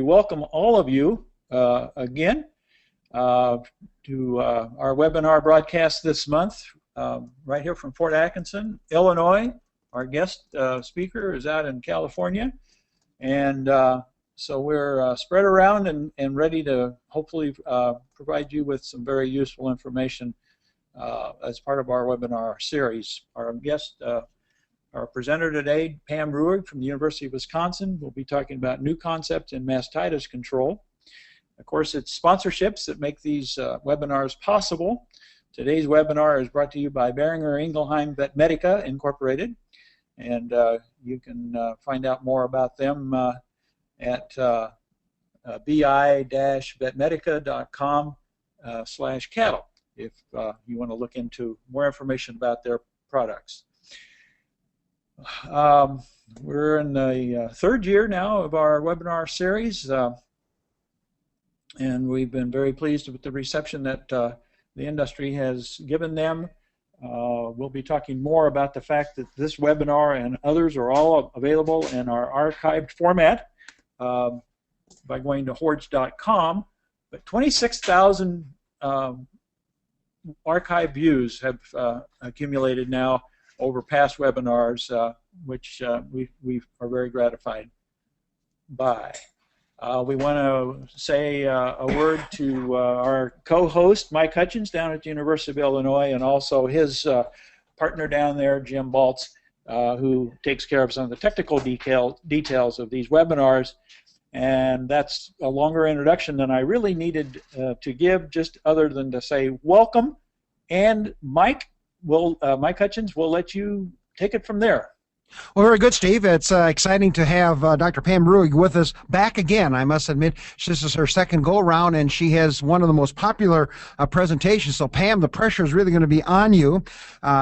we welcome all of you again to our webinar broadcast this month, right here from Fort Atkinson, Illinois. Our guest speaker is out in California, and so we're spread around and ready to hopefully provide you with some very useful information as part of our webinar series. Our guest, our presenter today, Pam Ruegg from the University of Wisconsin, will be talking about new concepts in mastitis control. Of course, it's sponsorships that make these webinars possible. Today's webinar is brought to you by Boehringer Ingelheim Vetmedica Incorporated, and you can find out more about them at bi-vetmedica.com/cattle if you want to look into more information about their products. We're in the third year now of our webinar series, and we've been very pleased with the reception that the industry has given them. We'll be talking more about the fact that this webinar and others are all available in our archived format by going to hoards.com, but 26,000 archive views have accumulated now over past webinars, which we are very gratified by. We want to say a word to our co-host, Mike Hutchins, down at the University of Illinois, and also his partner down there, Jim Baltz, who takes care of some of the technical details of these webinars. And that's a longer introduction than I really needed to give, just other than to say welcome. And Mike Hutchins will let you take it from there. Well, very good, Steve. It's exciting to have Dr. Pam Ruegg with us back again. I must admit, this is her second go-around, and she has one of the most popular presentations. So, Pam, the pressure is really going to be on you.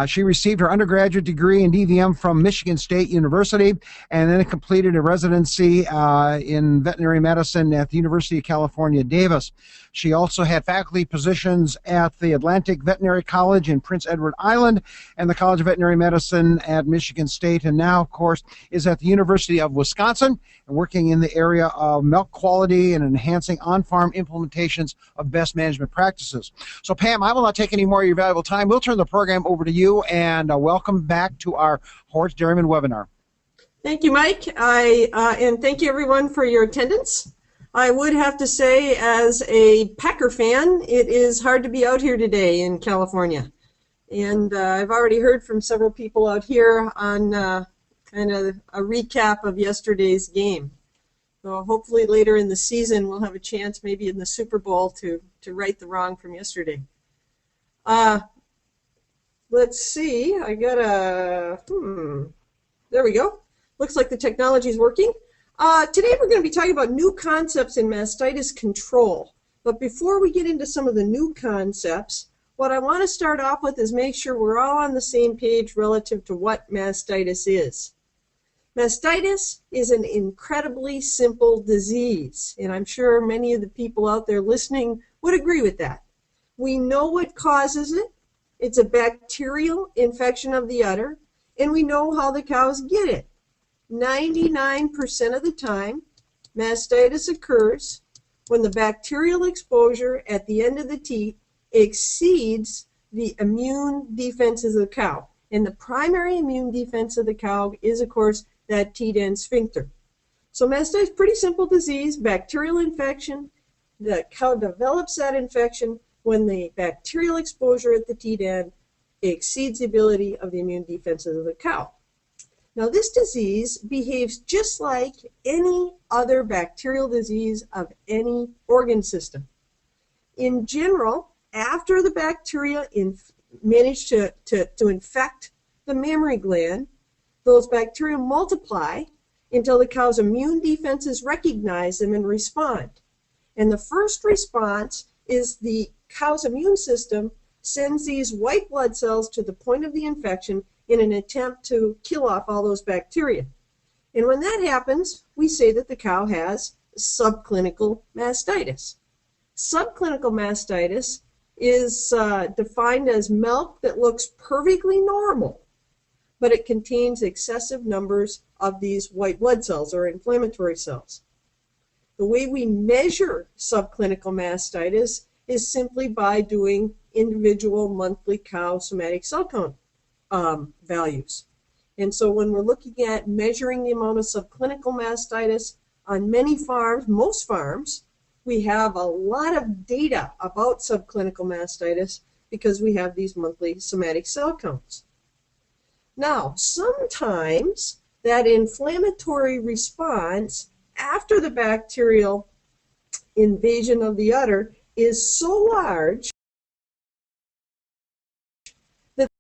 She received her undergraduate degree in DVM from Michigan State University, and then completed a residency in veterinary medicine at the University of California, Davis. She also had faculty positions at the Atlantic Veterinary College in Prince Edward Island and the College of Veterinary Medicine at Michigan State, and now, of course, is at the University of Wisconsin and working in the area of milk quality and enhancing on-farm implementations of best management practices. So, Pam, I will not take any more of your valuable time. We'll turn the program over to you, and welcome back to our Hoard Dairyman webinar. Thank you, Mike, and thank you, everyone, for your attendance. I would have to say, as a Packer fan, it is hard to be out here today in California. And I've already heard from several people out here on kind of a recap of yesterday's game. So hopefully later in the season we'll have a chance, maybe in the Super Bowl, to right the wrong from yesterday. Let's see. I got a... There we go. Looks like the technology is working. Today we're going to be talking about new concepts in mastitis control. But before we get into some of the new concepts, what I want to start off with is make sure we're all on the same page relative to what mastitis is. Mastitis is an incredibly simple disease, and I'm sure many of the people out there listening would agree with that. We know what causes it. It's a bacterial infection of the udder, and we know how the cows get it. 99% of the time, mastitis occurs when the bacterial exposure at the end of the teat exceeds the immune defenses of the cow. And the primary immune defense of the cow is, of course, that teat end sphincter. So mastitis is a pretty simple disease, bacterial infection. The cow develops that infection when the bacterial exposure at the teat end exceeds the ability of the immune defenses of the cow. Now, this disease behaves just like any other bacterial disease of any organ system. In general, after the bacteria manage to infect the mammary gland, those bacteria multiply until the cow's immune defenses recognize them and respond. And the first response is the cow's immune system sends these white blood cells to the point of the infection in an attempt to kill off all those bacteria. And when that happens, we say that the cow has subclinical mastitis. Subclinical mastitis is defined as milk that looks perfectly normal, but it contains excessive numbers of these white blood cells or inflammatory cells. The way we measure subclinical mastitis is simply by doing individual monthly cow somatic cell count values. And so when we're looking at measuring the amount of subclinical mastitis on many farms, most farms, we have a lot of data about subclinical mastitis because we have these monthly somatic cell counts. Now, sometimes that inflammatory response after the bacterial invasion of the udder is so large that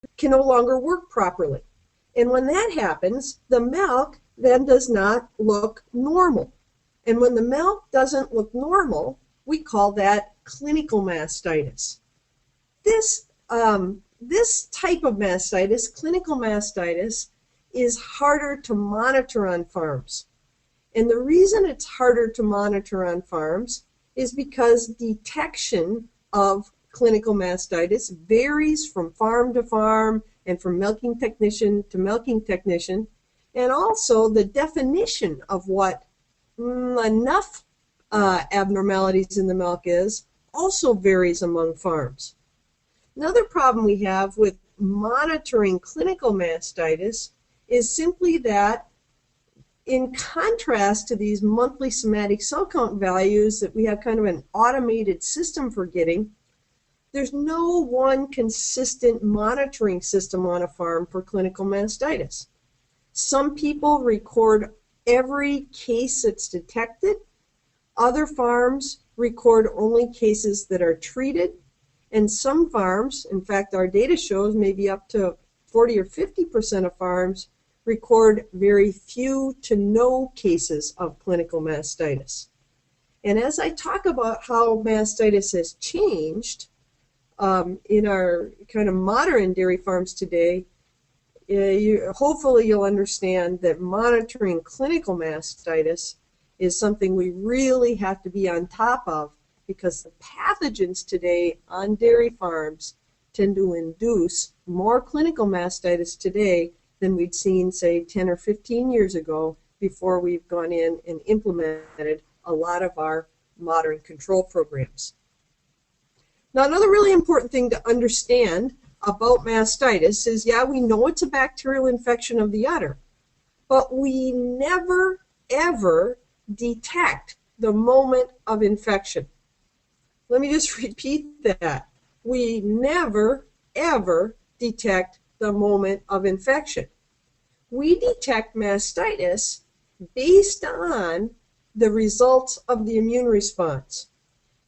it can no longer work properly. And when that happens, the milk then does not look normal. And when the milk doesn't look normal, we call that clinical mastitis. This type of mastitis, clinical mastitis, is harder to monitor on farms. And the reason it's harder to monitor on farms is because detection of clinical mastitis varies from farm to farm and from milking technician to milking technician. And also the definition of what enough abnormalities in the milk is also varies among farms. Another problem we have with monitoring clinical mastitis is simply that, in contrast to these monthly somatic cell count values that we have kind of an automated system for getting, there's no one consistent monitoring system on a farm for clinical mastitis. Some people record every case that's detected. Other farms record only cases that are treated. And some farms, in fact, our data shows maybe up to 40 or 50% of farms record very few to no cases of clinical mastitis. And as I talk about how mastitis has changed in our kind of modern dairy farms today, hopefully you'll understand that monitoring clinical mastitis is something we really have to be on top of, because the pathogens today on dairy farms tend to induce more clinical mastitis today than we'd seen, say, 10 or 15 years ago, before we've gone in and implemented a lot of our modern control programs. Now, another really important thing to understand about mastitis is, yeah, we know it's a bacterial infection of the udder, but we never, ever detect the moment of infection. Let me just repeat that. We never, ever detect the moment of infection. We detect mastitis based on the results of the immune response.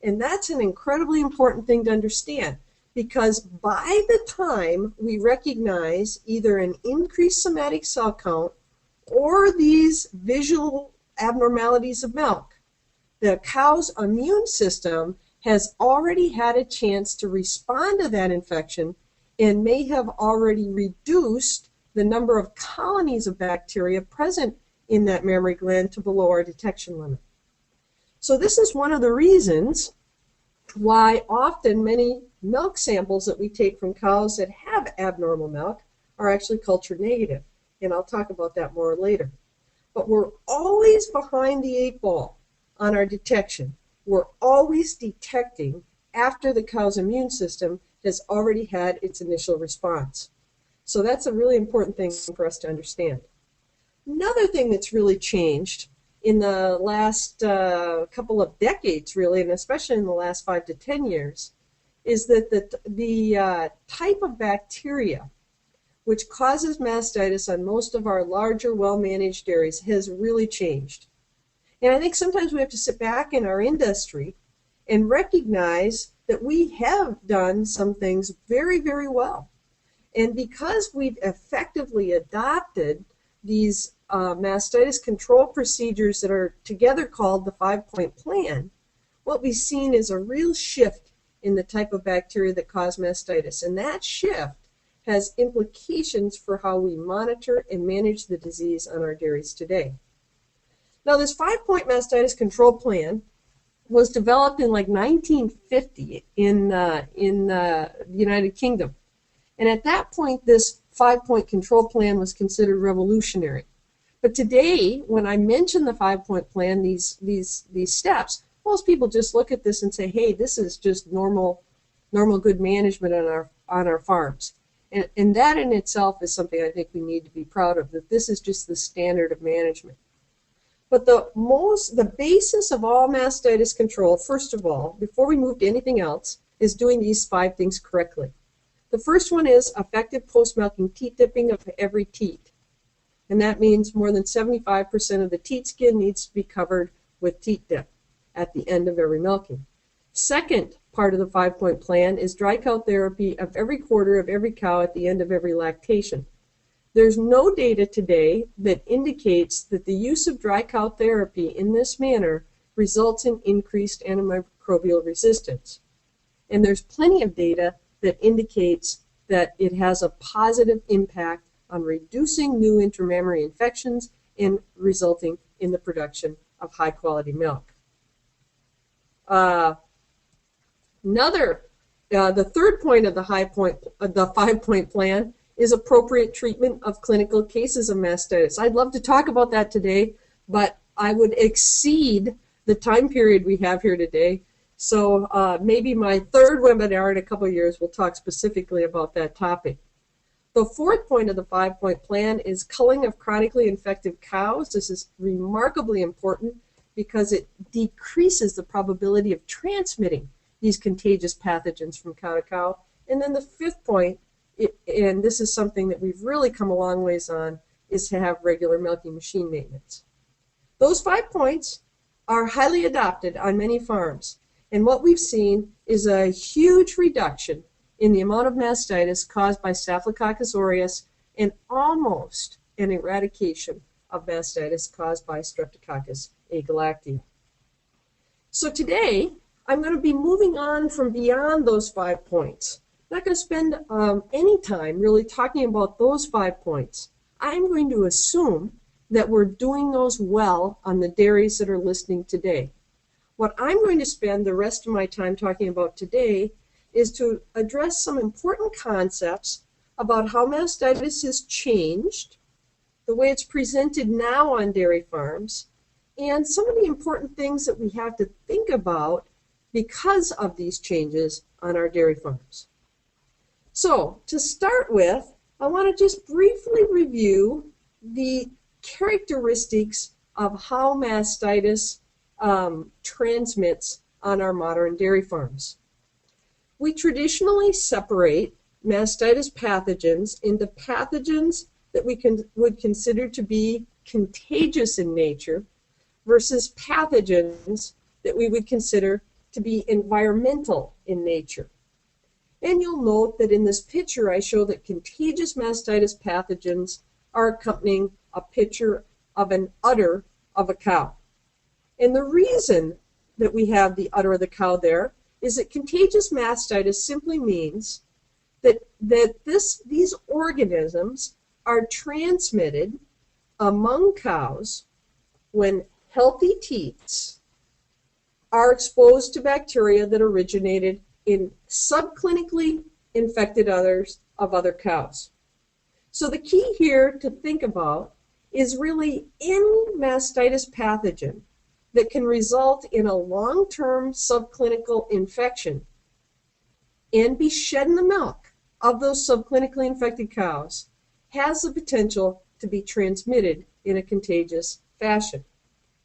And that's an incredibly important thing to understand, because by the time we recognize either an increased somatic cell count or these visual abnormalities of milk, the cow's immune system has already had a chance to respond to that infection and may have already reduced the number of colonies of bacteria present in that mammary gland to below our detection limit. So this is one of the reasons why often many milk samples that we take from cows that have abnormal milk are actually culture negative. And I'll talk about that more later. But we're always behind the 8 ball on our detection. We're always detecting after the cow's immune system has already had its initial response. So that's a really important thing for us to understand. Another thing that's really changed in the last couple of decades, really, and especially in the last 5 to 10 years, is that the type of bacteria which causes mastitis on most of our larger, well-managed dairies has really changed. And I think sometimes we have to sit back in our industry and recognize that we have done some things very, very well. And because we've effectively adopted these mastitis control procedures that are together called the 5-point plan, what we've seen is a real shift in the type of bacteria that cause mastitis. And that shift has implications for how we monitor and manage the disease on our dairies today. Now, this 5-point mastitis control plan was developed in like 1950 in the United Kingdom. And at that point, this 5-point control plan was considered revolutionary. But today, when I mention the 5-point plan, these steps, most people just look at this and say, hey, this is just normal good management on our farms. And that in itself is something I think we need to be proud of, that this is just the standard of management. But the basis of all mastitis control, first of all, before we move to anything else, is doing these 5 things correctly. The first one is effective post-milking teat dipping of every teat. And that means more than 75% of the teat skin needs to be covered with teat dip at the end of every milking. Second part of the 5-point plan is dry cow therapy of every quarter of every cow at the end of every lactation. There's no data today that indicates that the use of dry cow therapy in this manner results in increased antimicrobial resistance. And there's plenty of data that indicates that it has a positive impact on reducing new intramammary infections and resulting in the production of high-quality milk. The third point of the 5-point plan is appropriate treatment of clinical cases of mastitis. I'd love to talk about that today, but I would exceed the time period we have here today. So maybe my third webinar in a couple of years will talk specifically about that topic. The fourth point of the 5-point plan is culling of chronically infected cows. This is remarkably important because it decreases the probability of transmitting these contagious pathogens from cow to cow. And then the fifth point, and this is something that we've really come a long ways on, is to have regular milking machine maintenance. Those 5 points are highly adopted on many farms. And what we've seen is a huge reduction in the amount of mastitis caused by Staphylococcus aureus and almost an eradication of mastitis caused by Streptococcus agalactiae. So today, I'm going to be moving on from beyond those 5 points. I'm not going to spend any time really talking about those 5 points. I'm going to assume that we're doing those well on the dairies that are listening today. What I'm going to spend the rest of my time talking about today is to address some important concepts about how mastitis has changed, the way it's presented now on dairy farms, and some of the important things that we have to think about because of these changes on our dairy farms. So, to start with, I want to just briefly review the characteristics of how mastitis transmits on our modern dairy farms. We traditionally separate mastitis pathogens into pathogens that we would consider to be contagious in nature versus pathogens that we would consider to be environmental in nature. And you'll note that in this picture I show that contagious mastitis pathogens are accompanying a picture of an udder of a cow. And the reason that we have the udder of the cow there is that contagious mastitis simply means that these organisms are transmitted among cows when healthy teats are exposed to bacteria that originated in subclinically infected udders of other cows. So the key here to think about is really any mastitis pathogen that can result in a long-term subclinical infection and be shed in the milk of those subclinically infected cows has the potential to be transmitted in a contagious fashion.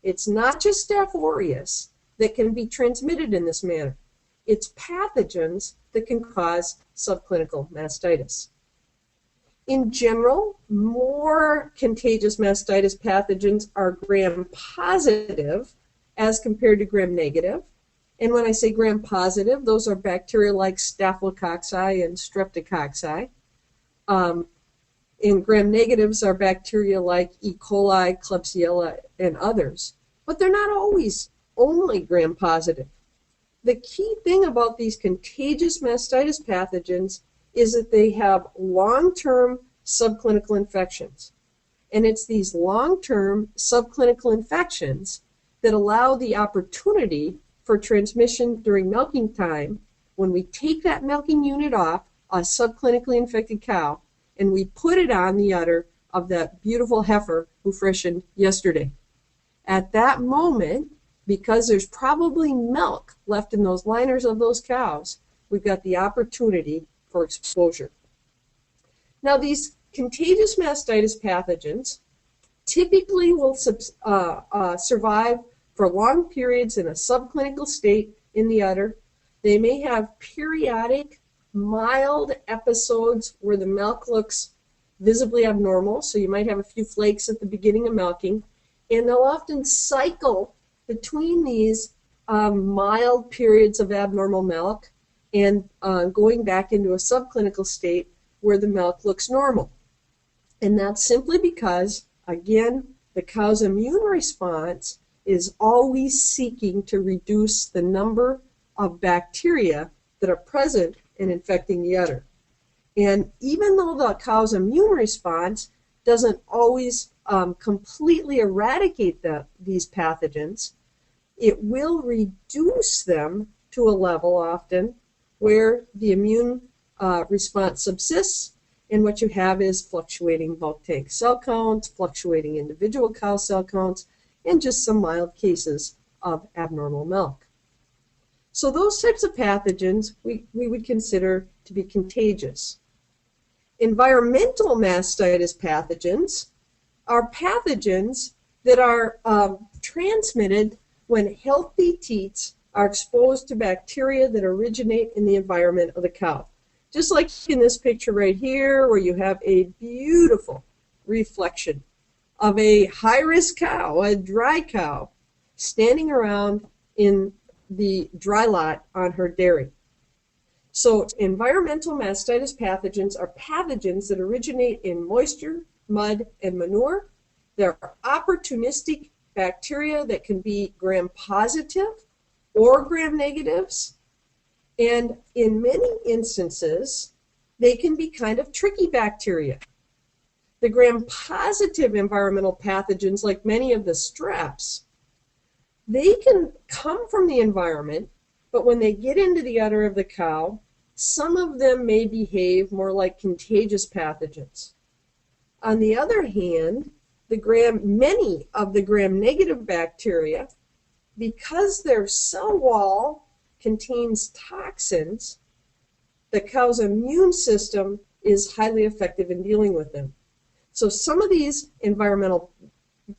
It's not just Staph aureus that can be transmitted in this manner. It's pathogens that can cause subclinical mastitis. In general, more contagious mastitis pathogens are gram-positive as compared to gram-negative. And when I say gram-positive, those are bacteria like Staphylococci and Streptococci. And gram-negatives are bacteria like E. coli, Klebsiella, and others. But they're not always only gram-positive. The key thing about these contagious mastitis pathogens is that they have long-term subclinical infections. And it's these long-term subclinical infections that allow the opportunity for transmission during milking time when we take that milking unit off a subclinically infected cow and we put it on the udder of that beautiful heifer who freshened yesterday. At that moment, because there's probably milk left in those liners of those cows, we've got the opportunity for exposure. Now, these contagious mastitis pathogens typically will survive for long periods in a subclinical state in the udder. They may have periodic mild episodes where the milk looks visibly abnormal, so you might have a few flakes at the beginning of milking, and they'll often cycle between these mild periods of abnormal milk and going back into a subclinical state where the milk looks normal. And that's simply because, again, the cow's immune response is always seeking to reduce the number of bacteria that are present and infecting the udder. And even though the cow's immune response doesn't always completely eradicate these pathogens, it will reduce them to a level often where the immune response subsists, and what you have is fluctuating bulk tank cell counts, fluctuating individual cow cell counts, and just some mild cases of abnormal milk. So those types of pathogens we would consider to be contagious. Environmental mastitis pathogens are pathogens that are transmitted when healthy teats are exposed to bacteria that originate in the environment of the cow. Just like in this picture right here, where you have a beautiful reflection of a high-risk cow, a dry cow, standing around in the dry lot on her dairy. So environmental mastitis pathogens are pathogens that originate in moisture, mud, and manure. They're opportunistic bacteria that can be gram-positive or gram-negatives. And in many instances, they can be kind of tricky bacteria. The gram-positive environmental pathogens, like many of the streps, they can come from the environment, but when they get into the udder of the cow, some of them may behave more like contagious pathogens. On the other hand, many of the gram-negative bacteria, because their cell wall contains toxins, the cow's immune system is highly effective in dealing with them. So some of these environmental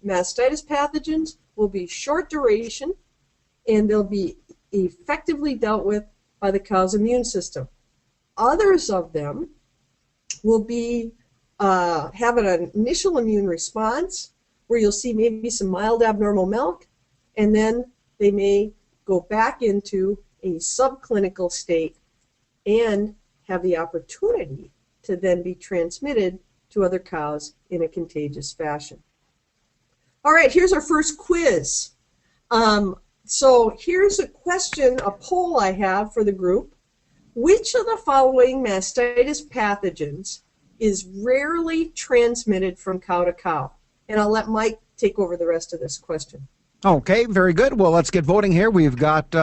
mastitis pathogens will be short duration, and they'll be effectively dealt with by the cow's immune system. Others of them will be have an initial immune response where you'll see maybe some mild abnormal milk, and then they may go back into a subclinical state and have the opportunity to then be transmitted to other cows in a contagious fashion. All right, here's our first quiz. So here's a question, a poll I have for the group. Which of the following mastitis pathogens is rarely transmitted from cow to cow? And I'll let Mike take over the rest of this question. Okay, very good. Well, let's get voting here. We've got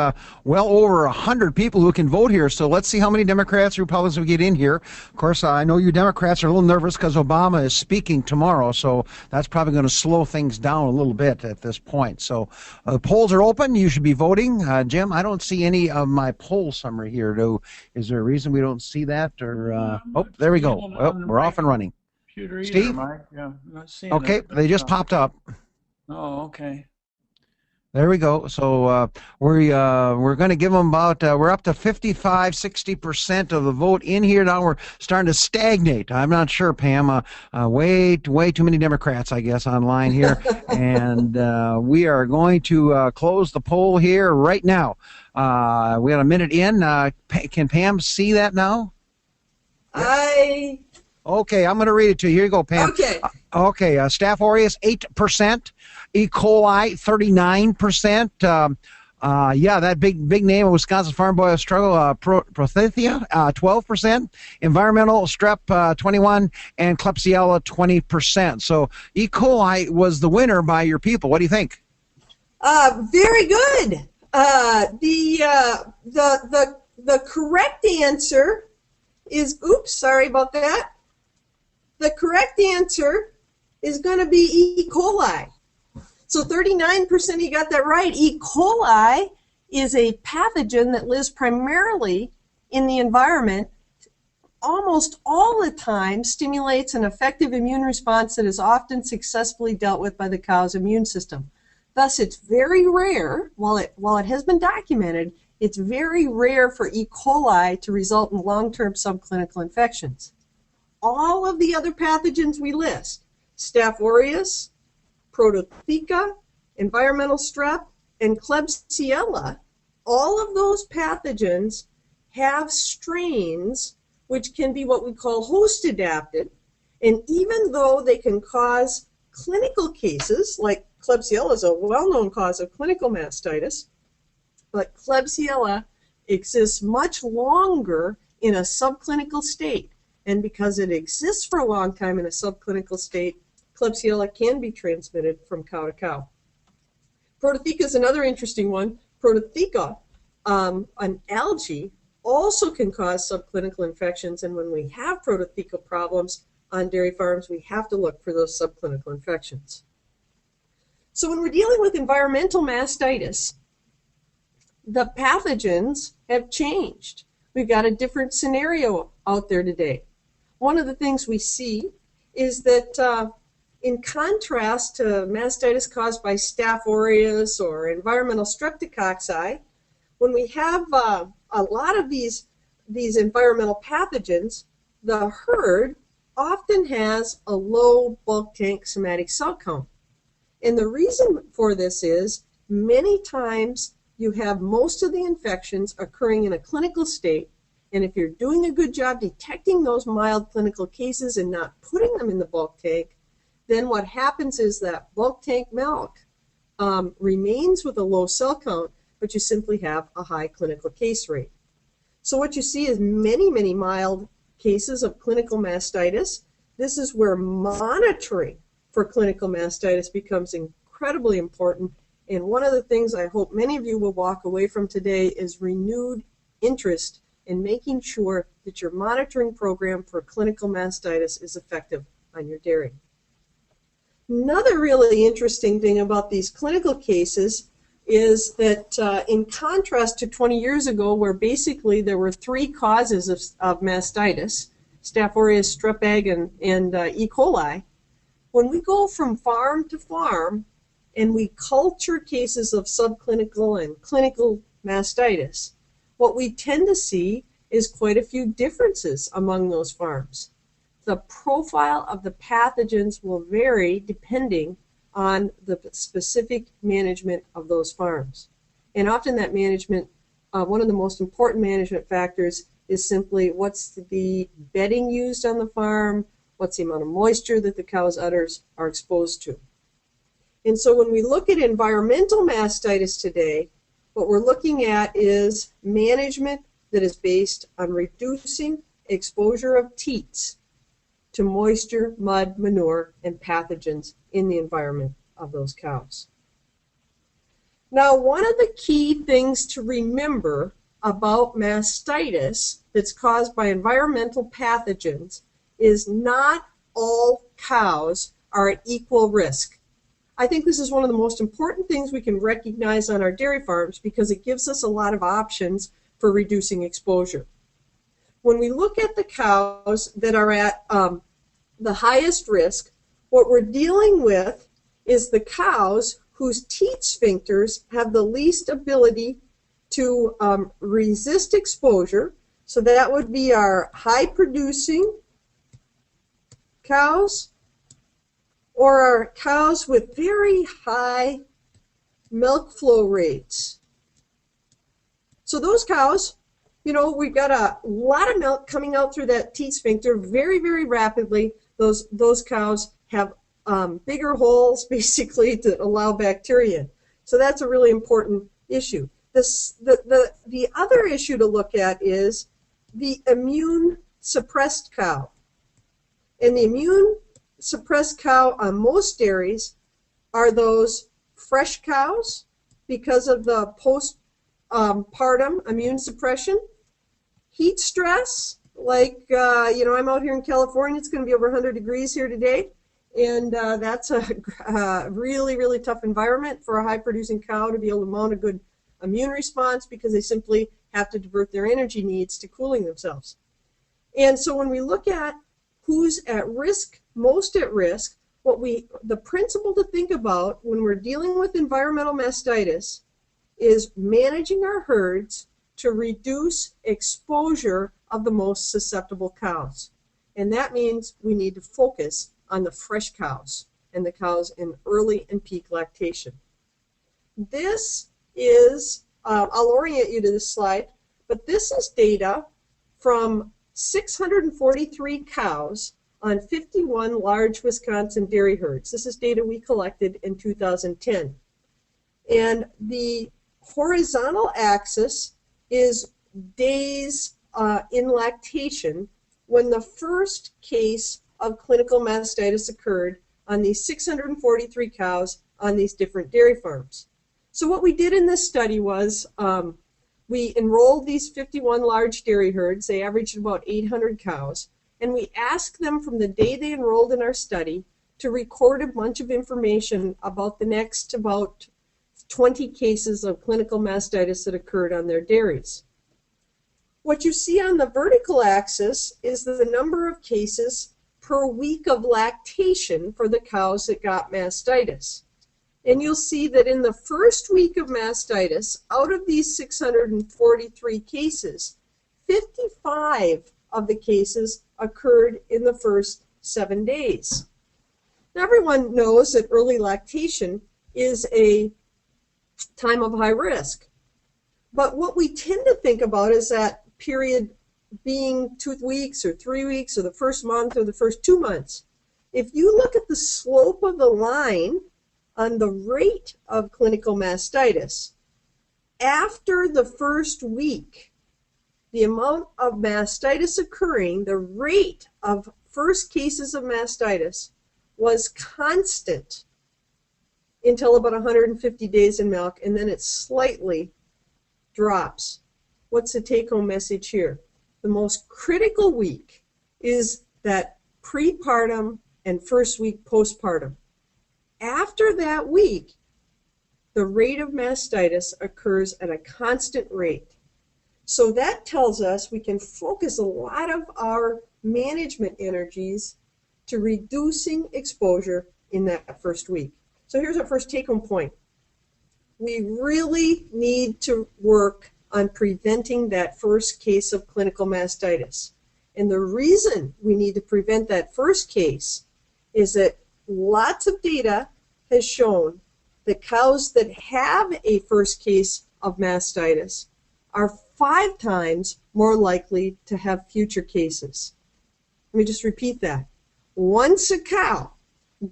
well over 100 people who can vote here, so let's see how many Democrats or Republicans we get in here. Of course, I know you Democrats are a little nervous because Obama is speaking tomorrow, so that's probably going to slow things down a little bit at this point. So the polls are open. You should be voting. Jim, I don't see any of my poll summary here. Is there a reason we don't see that? Or oh, there we go. Well, we're off and running. Steve? Mike. Yeah, I'm not seeing okay, it. they just popped up. Oh, okay. There we go. So we're going to give them about, we're up to 55-60% of the vote in here. Now we're starting to stagnate. I'm not sure, Pam. Way too many Democrats, I guess, online here. And we are going to close the poll here right now. We got a minute in. Can Pam see that now? Okay, I'm going to read it to you. Here you go, Pam. Okay. Okay, Staph aureus, 8%. E. coli, 39%. Yeah, that big name of Wisconsin Farm Boy struggle, Prothethia, 12%. Environmental strep, 21, and Klebsiella, 20%. So E. coli was the winner by your people. What do you think? Very good. The correct answer is, oops, sorry about that. The correct answer is going to be E. coli. So 39% of you got that right. E. coli is a pathogen that lives primarily in the environment, almost all the time stimulates an effective immune response that is often successfully dealt with by the cow's immune system. Thus, it's very rare, while it has been documented, it's very rare for E. coli to result in long-term subclinical infections. All of the other pathogens we list, Staph aureus, Prototheca, environmental strep, and Klebsiella, all of those pathogens have strains which can be what we call host adapted, and even though they can cause clinical cases, like Klebsiella is a well-known cause of clinical mastitis, but Klebsiella exists much longer in a subclinical state, and because it exists for a long time in a subclinical state, Klebsiella can be transmitted from cow to cow. Prototheca is another interesting one. Prototheca, an algae, also can cause subclinical infections, and when we have protothecal problems on dairy farms, we have to look for those subclinical infections. So when we're dealing with environmental mastitis, the pathogens have changed. We've got a different scenario out there today. One of the things we see is that in contrast to mastitis caused by Staph aureus or environmental streptococci, when we have a lot of these environmental pathogens, the herd often has a low bulk tank somatic cell count. And the reason for this is many times you have most of the infections occurring in a clinical state, and if you're doing a good job detecting those mild clinical cases and not putting them in the bulk tank, then what happens is that bulk tank milk remains with a low cell count, but you simply have a high clinical case rate. So what you see is many, many mild cases of clinical mastitis. This is where monitoring for clinical mastitis becomes incredibly important. And one of the things I hope many of you will walk away from today is renewed interest in making sure that your monitoring program for clinical mastitis is effective on your dairy. Another really interesting thing about these clinical cases is that in contrast to 20 years ago, where basically there were three causes of mastitis, Staph aureus, strep ag, and E. coli, when we go from farm to farm and we culture cases of subclinical and clinical mastitis, what we tend to see is quite a few differences among those farms. The profile of the pathogens will vary depending on the specific management of those farms. And often that management, one of the most important management factors is simply what's the bedding used on the farm, what's the amount of moisture that the cow's udders are exposed to. And so when we look at environmental mastitis today, what we're looking at is management that is based on reducing exposure of teats to moisture, mud, manure, and pathogens in the environment of those cows. Now, one of the key things to remember about mastitis that's caused by environmental pathogens is not all cows are at equal risk. I think this is one of the most important things we can recognize on our dairy farms because it gives us a lot of options for reducing exposure. When we look at the cows that are at the highest risk, what we're dealing with is the cows whose teat sphincters have the least ability to resist exposure. So that would be our high-producing cows or our cows with very high milk flow rates. So those cows, you know, we've got a lot of milk coming out through that teat sphincter very, very rapidly. Those cows have bigger holes, basically, to allow bacteria in. So that's a really important issue. The other issue to look at is the immune-suppressed cow. And the immune-suppressed cow on most dairies are those fresh cows because of the postpartum immune suppression, heat stress, like, I'm out here in California, it's going to be over 100 degrees here today, And that's a really, really tough environment for a high-producing cow to be able to mount a good immune response because they simply have to divert their energy needs to cooling themselves. And so when we look at who's at risk, most at risk, the principle to think about when we're dealing with environmental mastitis is managing our herds to reduce exposure of the most susceptible cows. And that means we need to focus on the fresh cows and the cows in early and peak lactation. This is, I'll orient you to this slide, but this is data from 643 cows on 51 large Wisconsin dairy herds. This is data we collected in 2010. And the horizontal axis is days in lactation when the first case of clinical mastitis occurred on these 643 cows on these different dairy farms. So what we did in this study was we enrolled these 51 large dairy herds. They averaged about 800 cows. And we asked them from the day they enrolled in our study to record a bunch of information about the next about 20 cases of clinical mastitis that occurred on their dairies. What you see on the vertical axis is the number of cases per week of lactation for the cows that got mastitis. And you'll see that in the first week of mastitis, out of these 643 cases, 55 of the cases occurred in the first 7 days. Now, everyone knows that early lactation is a time of high risk. But what we tend to think about is that period being 2 weeks or 3 weeks or the first month or the first 2 months. If you look at the slope of the line on the rate of clinical mastitis, after the first week, the amount of mastitis occurring, the rate of first cases of mastitis was constant until about 150 days in milk, and then it slightly drops. What's the take-home message here? The most critical week is that prepartum and first week postpartum. After that week, the rate of mastitis occurs at a constant rate. So that tells us we can focus a lot of our management energies to reducing exposure in that first week. So here's our first take-home point. We really need to work on preventing that first case of clinical mastitis. And the reason we need to prevent that first case is that lots of data has shown that cows that have a first case of mastitis are 5 times more likely to have future cases. Let me just repeat that. Once a cow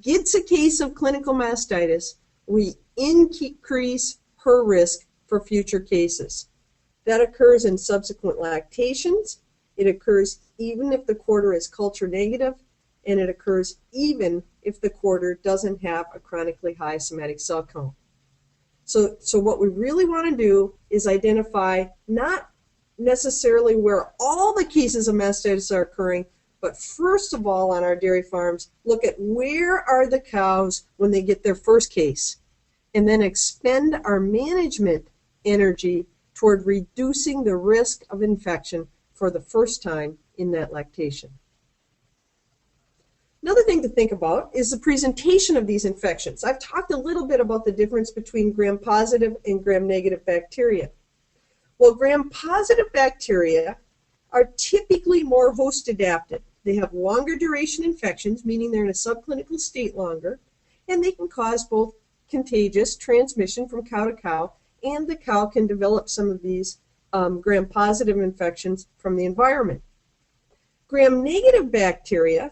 gets a case of clinical mastitis, we increase her risk for future cases. That occurs in subsequent lactations. It occurs even if the quarter is culture negative, and it occurs even if the quarter doesn't have a chronically high somatic cell count. So what we really want to do is identify not necessarily where all the cases of mastitis are occurring, but first of all on our dairy farms, look at where are the cows when they get their first case, and then expend our management energy toward reducing the risk of infection for the first time in that lactation. Another thing to think about is the presentation of these infections. I've talked a little bit about the difference between gram-positive and gram-negative bacteria. Well, gram-positive bacteria are typically more host-adapted. They have longer duration infections, meaning they're in a subclinical state longer, and they can cause both contagious transmission from cow to cow, and the cow can develop some of these gram-positive infections from the environment. Gram-negative bacteria,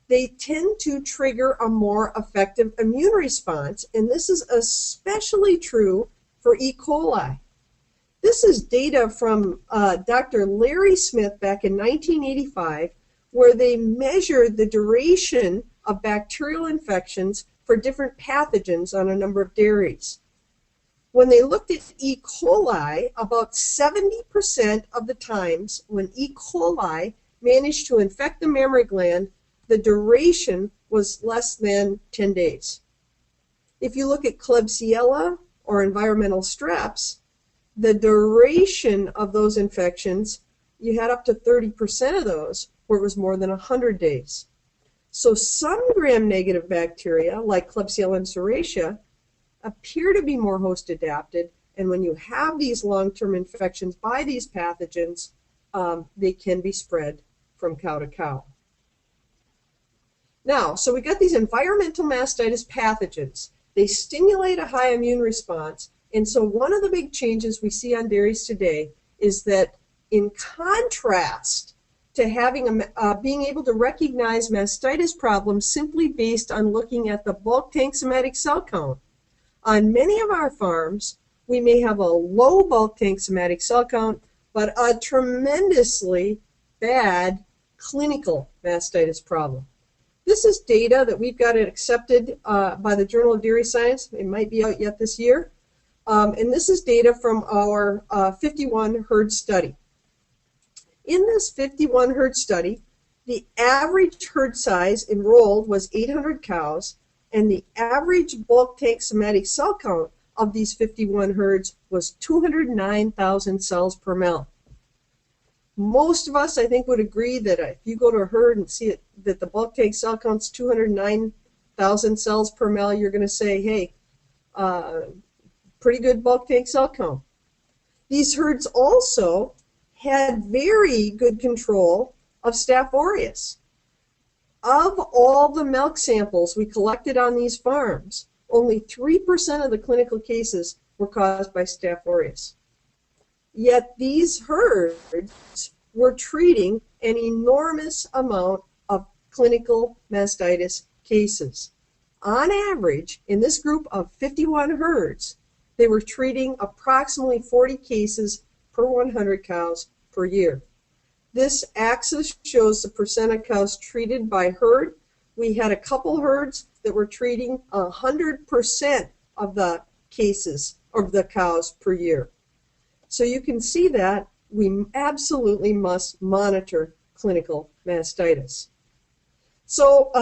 they tend to trigger a more effective immune response, and this is especially true for E. coli. This is data from Dr. Larry Smith back in 1985, where they measured the duration of bacterial infections for different pathogens on a number of dairies. When they looked at E. coli, about 70% of the times when E. coli managed to infect the mammary gland, the duration was less than 10 days. If you look at Klebsiella or environmental streps, the duration of those infections, you had up to 30% of those where it was more than 100 days. So some gram-negative bacteria, like Klebsiella and Serratia, appear to be more host adapted, and when you have these long-term infections by these pathogens, they can be spread from cow to cow. Now, so we got these environmental mastitis pathogens. They stimulate a high immune response, and so one of the big changes we see on dairies today is that in contrast to having being able to recognize mastitis problems simply based on looking at the bulk tank somatic cell count, on many of our farms, we may have a low bulk tank somatic cell count, but a tremendously bad clinical mastitis problem. This is data that we've got accepted by the Journal of Dairy Science. It might be out yet this year. And this is data from our 51 herd study. In this 51 herd study, the average herd size enrolled was 800 cows, and the average bulk tank somatic cell count of these 51 herds was 209,000 cells per mil. Most of us, I think, would agree that if you go to a herd and see that the bulk tank cell count's 209,000 cells per mil, you're going to say, hey, pretty good bulk tank cell count. These herds also had very good control of Staph aureus. Of all the milk samples we collected on these farms, only 3% of the clinical cases were caused by Staph aureus. Yet these herds were treating an enormous amount of clinical mastitis cases. On average, in this group of 51 herds, they were treating approximately 40 cases per 100 cows per year. This axis shows the percent of cows treated by herd. We had a couple herds that were treating 100% of the cases of the cows per year. So you can see that we absolutely must monitor clinical mastitis. So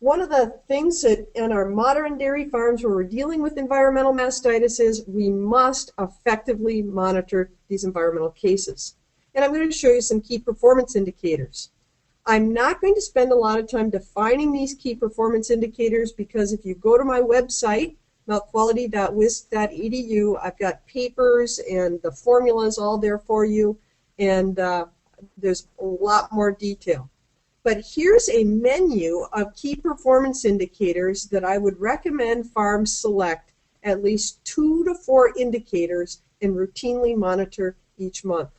one of the things that in our modern dairy farms where we're dealing with environmental mastitis is we must effectively monitor these environmental cases. And I'm going to show you some key performance indicators. I'm not going to spend a lot of time defining these key performance indicators because if you go to my website, milkquality.wisc.edu, I've got papers and the formulas all there for you, and there's a lot more detail. But here's a menu of key performance indicators that I would recommend farms select at least 2 to 4 indicators and routinely monitor each month.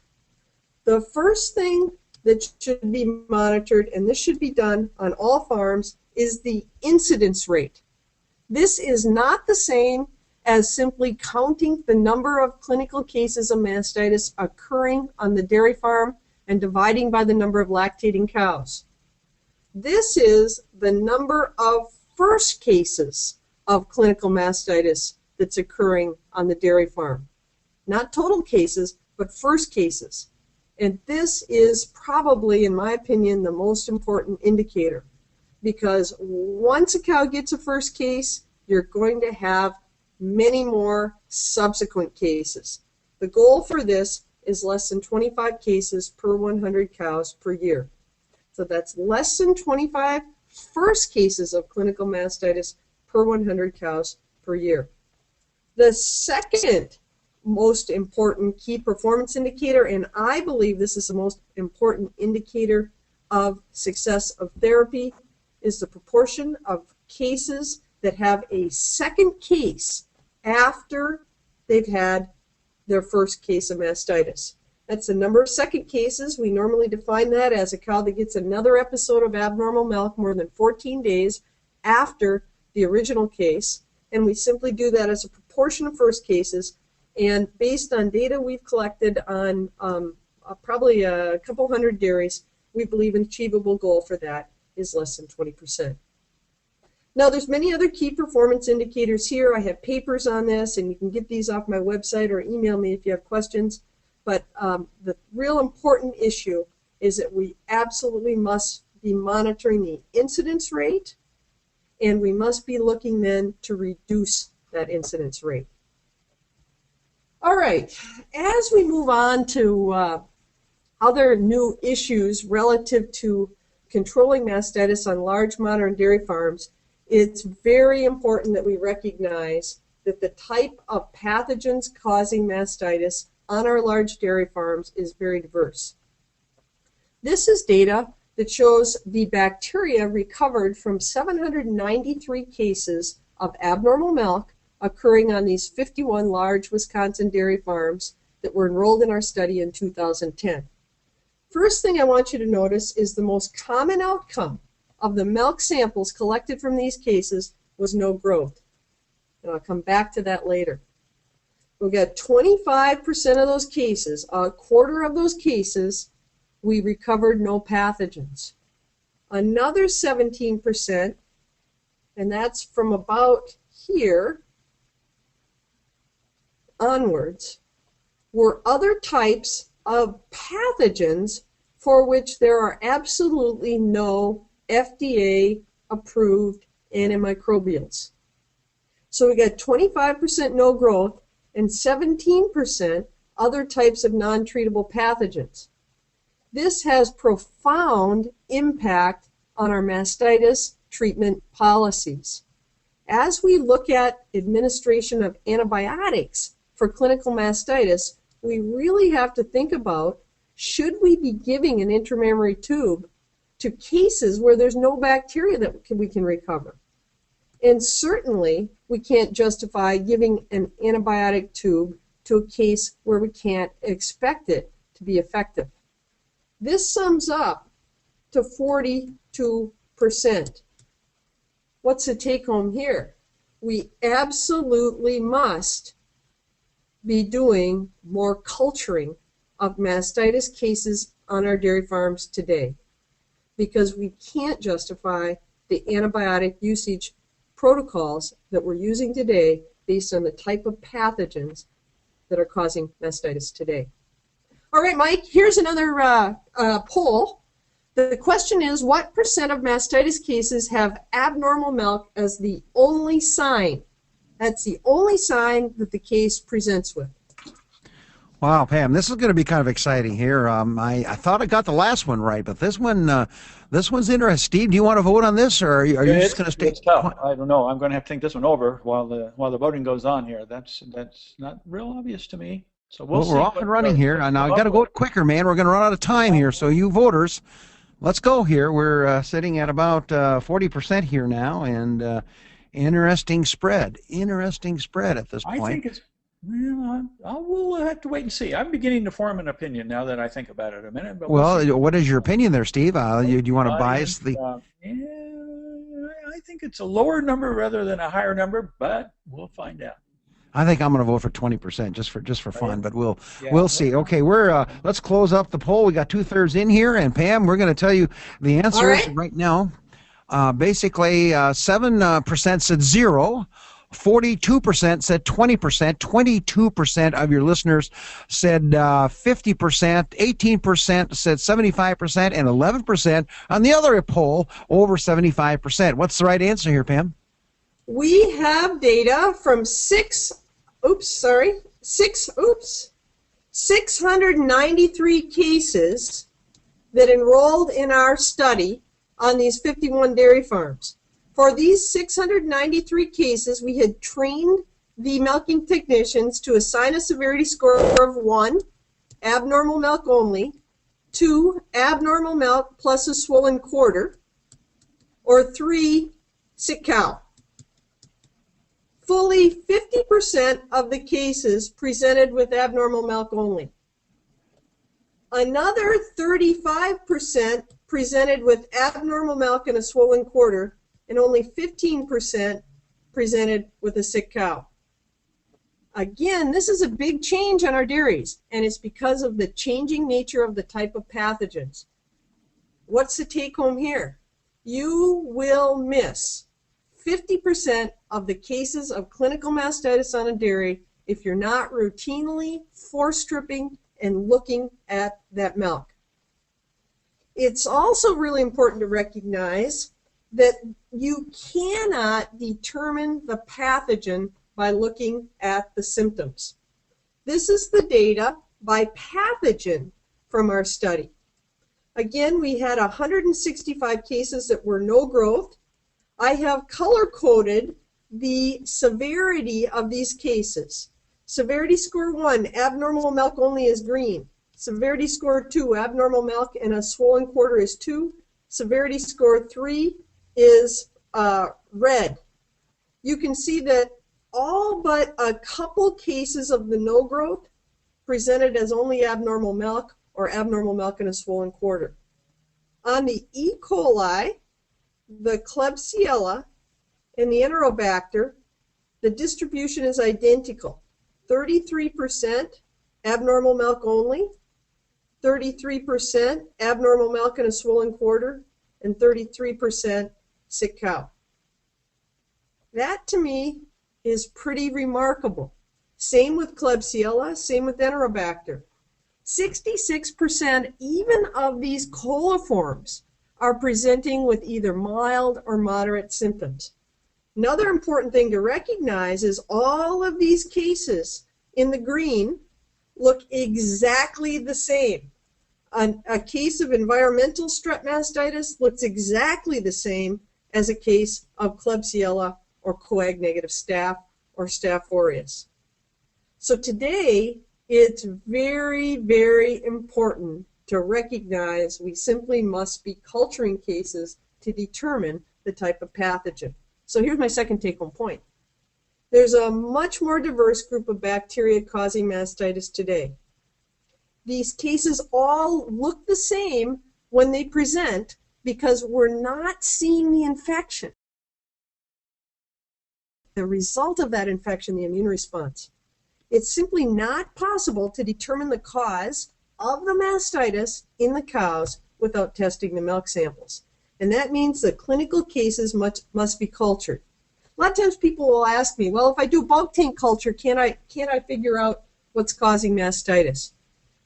The first thing that should be monitored, and this should be done on all farms, is the incidence rate. This is not the same as simply counting the number of clinical cases of mastitis occurring on the dairy farm and dividing by the number of lactating cows. This is the number of first cases of clinical mastitis that's occurring on the dairy farm. Not total cases, but first cases. And this is probably, in my opinion, the most important indicator, because once a cow gets a first case, you're going to have many more subsequent cases. The goal for this is less than 25 cases per 100 cows per year. So that's less than 25 first cases of clinical mastitis per 100 cows per year. The second most important key performance indicator, and I believe this is the most important indicator of success of therapy, is the proportion of cases that have a second case after they've had their first case of mastitis. That's the number of second cases. We normally define that as a cow that gets another episode of abnormal milk more than 14 days after the original case, and we simply do that as a proportion of first cases. And based on data we've collected on probably a couple hundred dairies, we believe an achievable goal for that is less than 20%. Now, there's many other key performance indicators here. I have papers on this, and you can get these off my website or email me if you have questions. But the real important issue is that we absolutely must be monitoring the incidence rate and we must be looking then to reduce that incidence rate. All right, as we move on to other new issues relative to controlling mastitis on large modern dairy farms, it's very important that we recognize that the type of pathogens causing mastitis on our large dairy farms is very diverse. This is data that shows the bacteria recovered from 793 cases of abnormal milk occurring on these 51 large Wisconsin dairy farms that were enrolled in our study in 2010. First thing I want you to notice is the most common outcome of the milk samples collected from these cases was no growth. And I'll come back to that later. We got 25% of those cases, a quarter of those cases, we recovered no pathogens. Another 17%, and that's from about here onwards, were other types of pathogens for which there are absolutely no FDA-approved antimicrobials. So we got 25% no growth and 17% other types of non-treatable pathogens. This has profound impact on our mastitis treatment policies. As we look at administration of antibiotics for clinical mastitis, we really have to think about, should we be giving an intramammary tube to cases where there's no bacteria that we can recover? And certainly, we can't justify giving an antibiotic tube to a case where we can't expect it to be effective. This sums up to 42%. What's the take home here? We absolutely must be doing more culturing of mastitis cases on our dairy farms today, because we can't justify the antibiotic usage protocols that we're using today based on the type of pathogens that are causing mastitis today. All right, Mike, here's another poll. The question is, what percent of mastitis cases have abnormal milk as the only sign? That's the only sign that the case presents with. Wow, Pam, this is going to be kind of exciting here. I thought I got the last one right, but this one's interesting. Steve, do you want to vote on this, or are you just going to stay? It's tough. I don't know. I'm going to have to think this one over while the voting goes on here. That's not real obvious to me. So we'll see. We're off and running here. Now I got to go quicker, man. We're going to run out of time here. So you voters, let's go here. We're sitting at about 40% here now, and interesting spread at this point. I think it's. Well, we'll have to wait and see. I'm beginning to form an opinion now that I think about it a minute. But well, what is your opinion there, Steve? Do you want to bias the? I think it's a lower number rather than a higher number, but we'll find out. I think I'm going to vote for 20% just for fun, but we'll see. Okay, we're let's close up the poll. We got 2/3 in here, and Pam, we're going to tell you the answers right now. Basically, 7% said 0. 42% said 20%, 22% of your listeners said 50%, 18% said 75%, and 11% on the other poll over 75%. What's the right answer here, Pam? We have data from 693 cases that enrolled in our study on these 51 dairy farms. For these 693 cases, we had trained the milking technicians to assign a severity score of 1, abnormal milk only, 2, abnormal milk plus a swollen quarter, or 3, sick cow. Fully 50% of the cases presented with abnormal milk only. Another 35% presented with abnormal milk and a swollen quarter, and only 15% presented with a sick cow. Again, this is a big change on our dairies, and it's because of the changing nature of the type of pathogens. What's the take home here? You will miss 50% of the cases of clinical mastitis on a dairy if you're not routinely force stripping and looking at that milk. It's also really important to recognize that you cannot determine the pathogen by looking at the symptoms. This is the data by pathogen from our study. Again, we had 165 cases that were no growth. I have color-coded the severity of these cases. Severity score 1, abnormal milk only, is green. Severity score 2, abnormal milk and a swollen quarter, is 2. Severity score 3 is red. You can see that all but a couple cases of the no growth presented as only abnormal milk or abnormal milk and a swollen quarter. On the E. coli, the Klebsiella, and the Enterobacter, the distribution is identical. 33% abnormal milk only, 33% abnormal milk and a swollen quarter, and 33% sick cow. That, to me, is pretty remarkable. Same with Klebsiella, same with Enterobacter. 66% even of these coliforms are presenting with either mild or moderate symptoms. Another important thing to recognize is all of these cases in the green look exactly the same. A case of environmental strep mastitis looks exactly the same as a case of Klebsiella or coag-negative staph or Staph aureus. So today, it's very, very important to recognize we simply must be culturing cases to determine the type of pathogen. So here's my second take-home point. There's a much more diverse group of bacteria causing mastitis today. These cases all look the same when they present because we're not seeing the infection. The result of that infection, the immune response. It's simply not possible to determine the cause of the mastitis in the cows without testing the milk samples. And that means the clinical cases must be cultured. A lot of times people will ask me, well, if I do bulk tank culture, can't I figure out what's causing mastitis?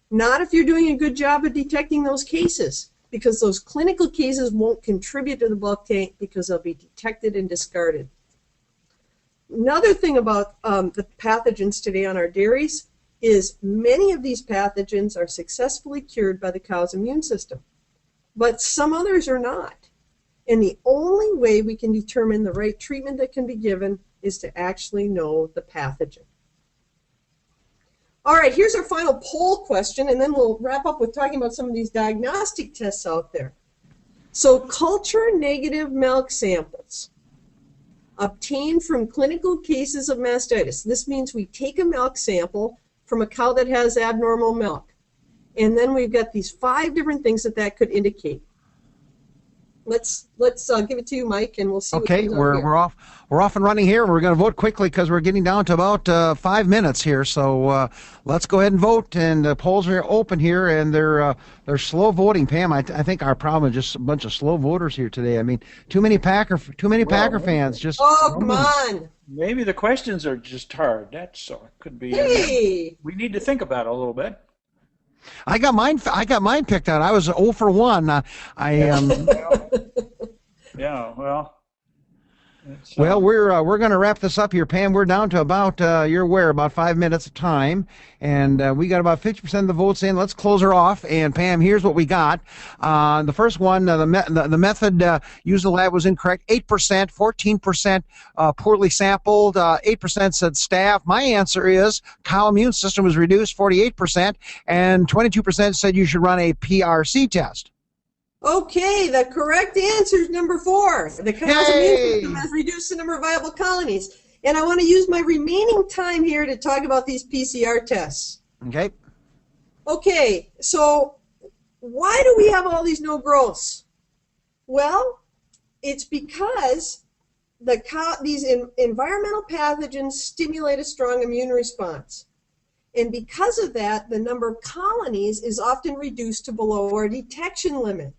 Not if you're doing a good job of detecting those cases, because those clinical cases won't contribute to the bulk tank because they'll be detected and discarded. Another thing about the pathogens today on our dairies is many of these pathogens are successfully cured by the cow's immune system, but some others are not. And the only way we can determine the right treatment that can be given is to actually know the pathogen. All right, here's our final poll question, and then we'll wrap up with talking about some of these diagnostic tests out there. So culture negative milk samples obtained from clinical cases of mastitis. This means we take a milk sample from a cow that has abnormal milk. And then we've got these 5 different things that could indicate. Let's give it to you, Mike, and we'll see. Okay, we're off and running here. We're going to vote quickly because we're getting down to about 5 minutes here. So let's go ahead and vote. And the polls are open here, and they're slow voting. Pam, I think our problem is just a bunch of slow voters here today. I mean, too many Packer fans. Just come on. Maybe the questions are just hard. That's so. It could be. Hey. We need to think about it a little bit. I got mine picked out. I was 0 for 1. Yeah, well. Well, we're going to wrap this up here, Pam. We're down to about about 5 minutes of time, and we got about 50% of the votes in. Let's close her off. And Pam, here's what we got. The first one, the method used in the lab was incorrect. 8%, 14% poorly sampled. 8% said staph. My answer is cow immune system was reduced. 48%, and 22% said you should run a PRC test. Okay, the correct answer is number 4. The cow's immune system has reduced the number of viable colonies. And I want to use my remaining time here to talk about these PCR tests. Okay. Okay, so why do we have all these no growths? Well, it's because these environmental pathogens stimulate a strong immune response. And because of that, the number of colonies is often reduced to below our detection limit.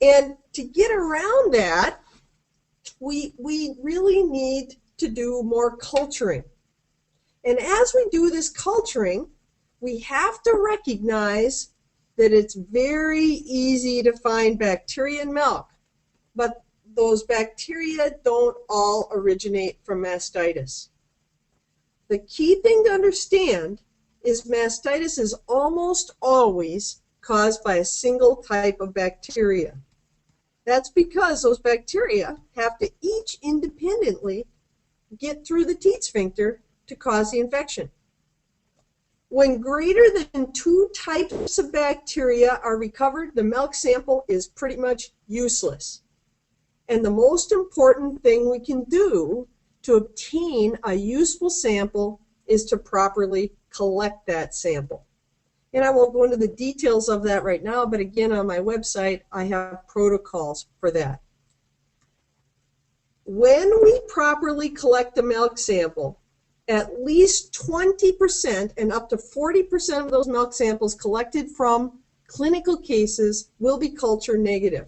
And to get around that, we really need to do more culturing. And as we do this culturing, we have to recognize that it's very easy to find bacteria in milk. But those bacteria don't all originate from mastitis. The key thing to understand is mastitis is almost always caused by a single type of bacteria. That's because those bacteria have to each independently get through the teat sphincter to cause the infection. When greater than 2 types of bacteria are recovered, the milk sample is pretty much useless. And the most important thing we can do to obtain a useful sample is to properly collect that sample. And I won't go into the details of that right now, but again, on my website, I have protocols for that. When we properly collect a milk sample, at least 20% and up to 40% of those milk samples collected from clinical cases will be culture negative.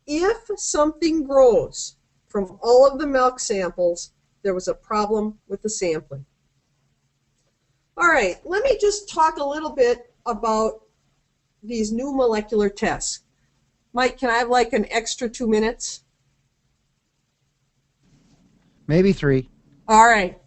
If something grows from all of the milk samples, there was a problem with the sampling. All right, let me just talk a little bit about these new molecular tests. Mike, can I have like an extra 2 minutes? Maybe 3. All right.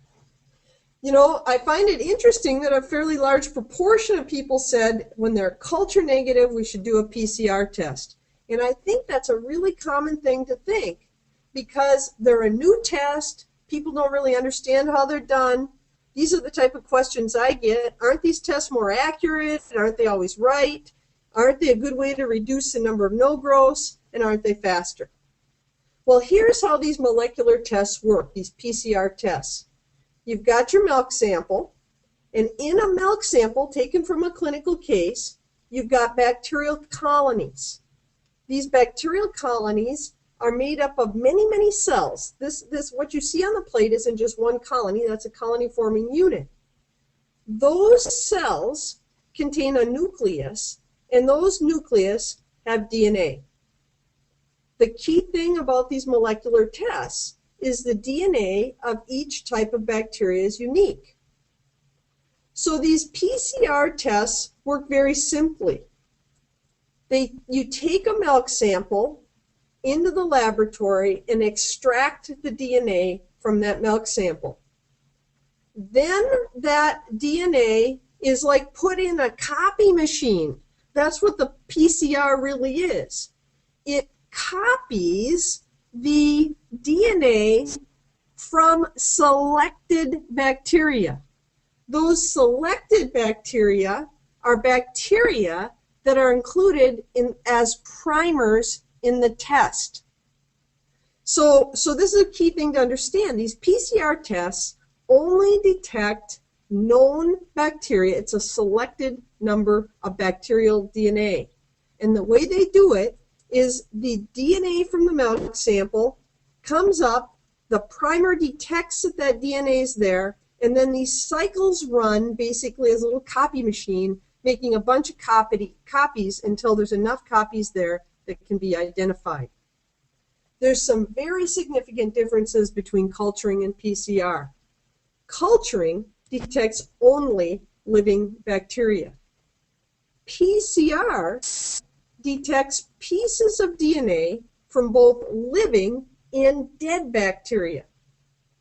You know, I find it interesting that a fairly large proportion of people said when they're culture negative, we should do a PCR test. And I think that's a really common thing to think because they're a new test. People don't really understand how they're done. These are the type of questions I get. Aren't these tests more accurate? Aren't they always right? Aren't they a good way to reduce the number of no-growths? And aren't they faster? Well, here's how these molecular tests work, these PCR tests. You've got your milk sample, and in a milk sample taken from a clinical case, you've got bacterial colonies. These bacterial colonies are made up of many, many cells. This what you see on the plate isn't just one colony, that's a colony-forming unit. Those cells contain a nucleus, and those nucleus have DNA. The key thing about these molecular tests is the DNA of each type of bacteria is unique. So these PCR tests work very simply. You take a milk sample into the laboratory and extract the DNA from that milk sample. Then that DNA is like put in a copy machine. That's what the PCR really is. It copies the DNA from selected bacteria. Those selected bacteria are bacteria that are included as primers in the test. So this is a key thing to understand. These PCR tests only detect known bacteria. It's a selected number of bacterial DNA. And the way they do it is the DNA from the milk sample comes up, the primer detects that that DNA is there, and then these cycles run basically as a little copy machine, making a bunch of copies until there's enough copies there that can be identified. There's some very significant differences between culturing and PCR. Culturing detects only living bacteria. PCR detects pieces of DNA from both living and dead bacteria.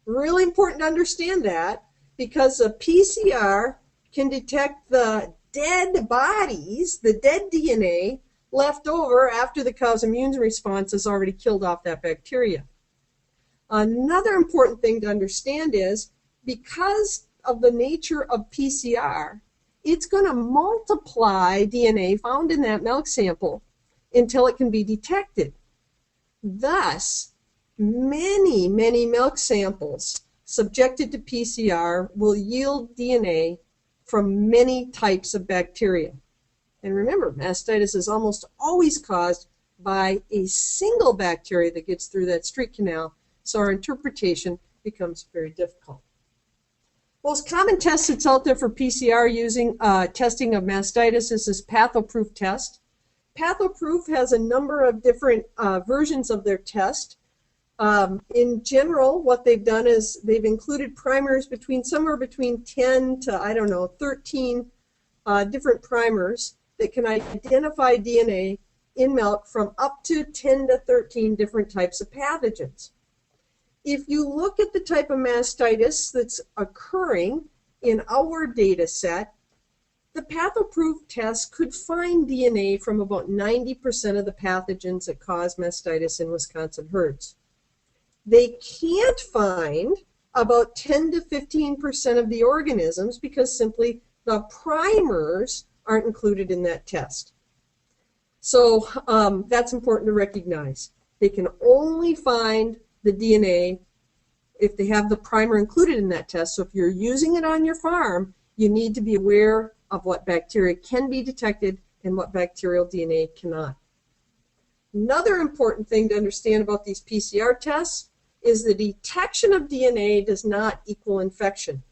Really important to understand that because a PCR can detect the dead bodies, the dead DNA left over after the cow's immune response has already killed off that bacteria. Another important thing to understand is because of the nature of PCR, it's going to multiply DNA found in that milk sample until it can be detected. Thus, many, many milk samples subjected to PCR will yield DNA from many types of bacteria. And remember, mastitis is almost always caused by a single bacteria that gets through that street canal, so our interpretation becomes very difficult. Most common test that's out there for PCR using testing of mastitis is this pathoproof test. Pathoproof has a number of different versions of their test. In general, what they've done is they've included primers somewhere between 10 to, 13 different primers that can identify DNA in milk from up to 10 to 13 different types of pathogens. If you look at the type of mastitis that's occurring in our data set, the pathoproof test could find DNA from about 90% of the pathogens that cause mastitis in Wisconsin herds. They can't find about 10 to 15% of the organisms because simply the primers aren't included in that test. So that's important to recognize. They can only find the DNA if they have the primer included in that test. So if you're using it on your farm, you need to be aware of what bacteria can be detected and what bacterial DNA cannot. Another important thing to understand about these PCR tests is the detection of DNA does not equal infection.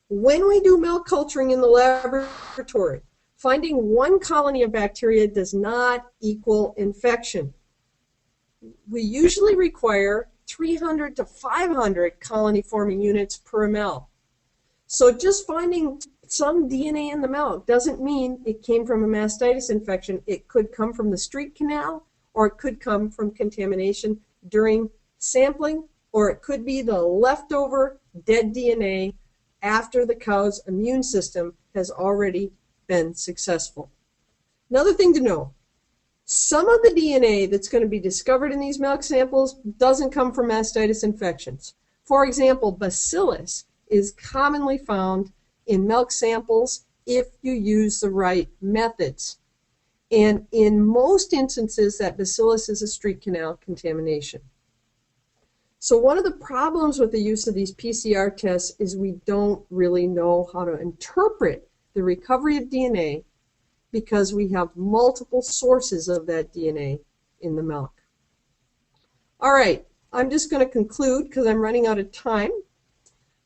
When we do milk culturing in the laboratory, finding one colony of bacteria does not equal infection. We usually require 300 to 500 colony-forming units per ml. So just finding some DNA in the milk doesn't mean it came from a mastitis infection. It could come from the street canal, or it could come from contamination during sampling, or it could be the leftover dead DNA after the cow's immune system has already been successful. Another thing to know, some of the DNA that's going to be discovered in these milk samples doesn't come from mastitis infections. For example, bacillus is commonly found in milk samples if you use the right methods. And in most instances, that bacillus is a street canal contamination. So one of the problems with the use of these PCR tests is we don't really know how to interpret the recovery of DNA because we have multiple sources of that DNA in the milk. All right, I'm just going to conclude because I'm running out of time.